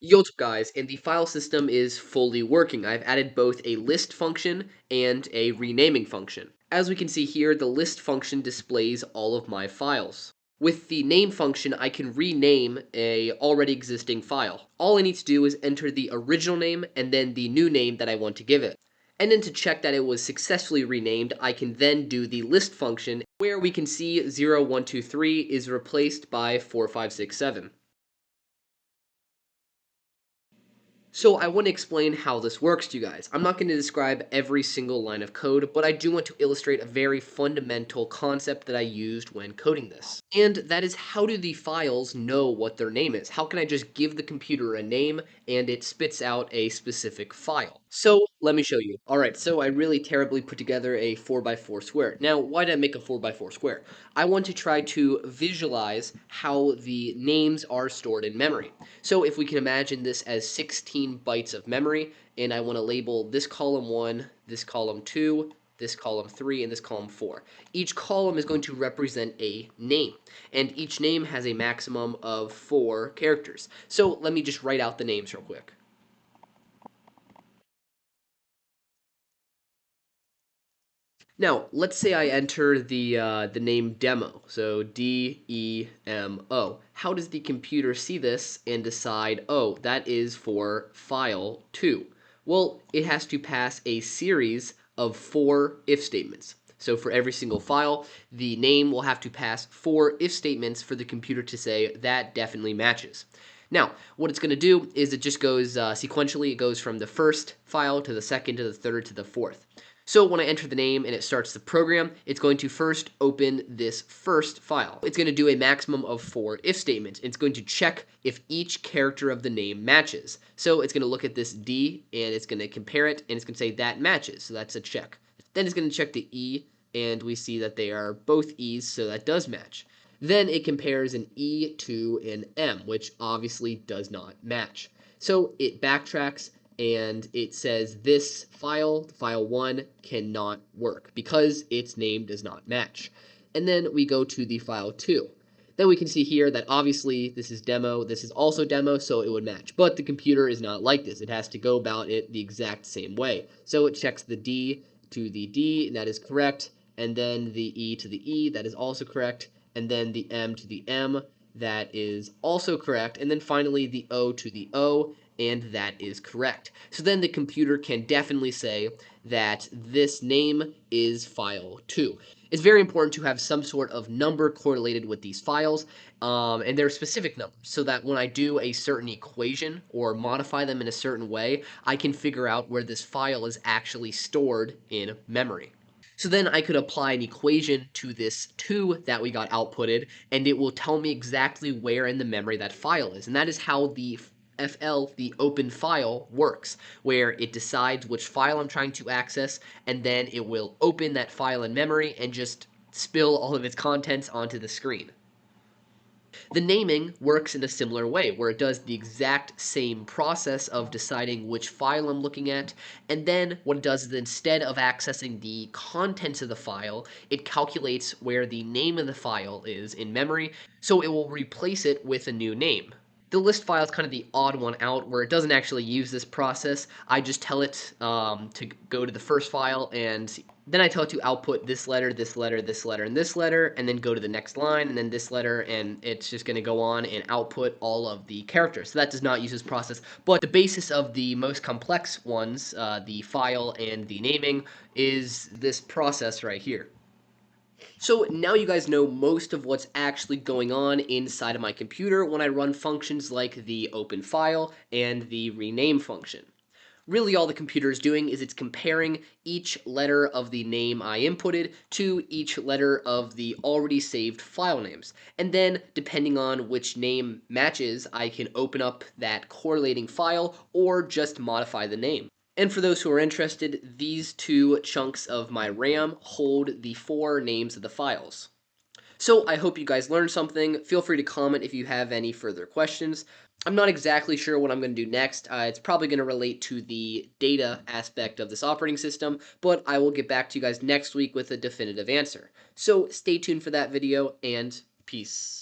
Yo, what's up guys, and the file system is fully working. I've added both a list function and a renaming function. As we can see here, the list function displays all of my files. With the name function, I can rename a already existing file. All I need to do is enter the original name and then the new name that I want to give it. And then to check that it was successfully renamed, I can then do the list function where we can see 0, 1, 2, 3 is replaced by 4, 5, 6, 7. So I want to explain how this works to you guys. I'm not going to describe every single line of code, but I do want to illustrate a very fundamental concept that I used when coding this. And that is, how do the files know what their name is? How can I just give the computer a name and it spits out a specific file? So let me show you. All right, so I really terribly put together a 4x4 square. Now, why did I make a 4x4 square? I want to try to visualize how the names are stored in memory. So if we can imagine this as 16 bytes of memory, and I want to label this column 1, this column 2, this column 3, and this column 4. Each column is going to represent a name, and each name has a maximum of 4 characters. So let me just write out the names real quick. Now, let's say I enter the name demo, so DEMO. How does the computer see this and decide, oh, that is for file 2? Well, it has to pass a series of 4 if statements. So for every single file, the name will have to pass 4 if statements for the computer to say that definitely matches. Now, what it's going to do is it just goes sequentially. It goes from the first file to the second to the third to the fourth. So when I enter the name and it starts the program, it's going to first open this first file. It's going to do a maximum of 4 if statements. It's going to check if each character of the name matches. So it's going to look at this D and it's going to compare it and it's going to say that matches. So that's a check. Then it's going to check the E and we see that they are both E's, so that does match. Then it compares an E to an M, which obviously does not match. So it backtracks and it says this file, file 1, cannot work because its name does not match. And then we go to the file 2. Then we can see here that obviously this is demo, this is also demo, so it would match. But the computer is not like this. It has to go about it the exact same way. So it checks the D to the D, and that is correct, and then the E to the E, that is also correct, and then the M to the M, that is also correct, and then finally the O to the O, and that is correct. So then the computer can definitely say that this name is file 2. It's very important to have some sort of number correlated with these files, and they're specific numbers, so that when I do a certain equation or modify them in a certain way, I can figure out where this file is actually stored in memory. So then I could apply an equation to this 2 that we got outputted, and it will tell me exactly where in the memory that file is. And that is how the FL, the open file, works, where it decides which file I'm trying to access, and then it will open that file in memory and just spill all of its contents onto the screen. The naming works in a similar way, where it does the exact same process of deciding which file I'm looking at, and then what it does is instead of accessing the contents of the file, it calculates where the name of the file is in memory, so it will replace it with a new name. The list file is kind of the odd one out where it doesn't actually use this process. I just tell it to go to the first file, and then I tell it to output this letter, this letter, this letter, and this letter, and then go to the next line, and then this letter, and it's just going to go on and output all of the characters. So that does not use this process, but the basis of the most complex ones, the file and the naming, is this process right here. So now you guys know most of what's actually going on inside of my computer when I run functions like the open file and the rename function. Really all the computer is doing is it's comparing each letter of the name I inputted to each letter of the already saved file names. And then depending on which name matches, I can open up that correlating file or just modify the name. And for those who are interested, these 2 chunks of my RAM hold the 4 names of the files. So I hope you guys learned something. Feel free to comment if you have any further questions. I'm not exactly sure what I'm going to do next. It's probably going to relate to the data aspect of this operating system, but I will get back to you guys next week with a definitive answer. So stay tuned for that video, and peace.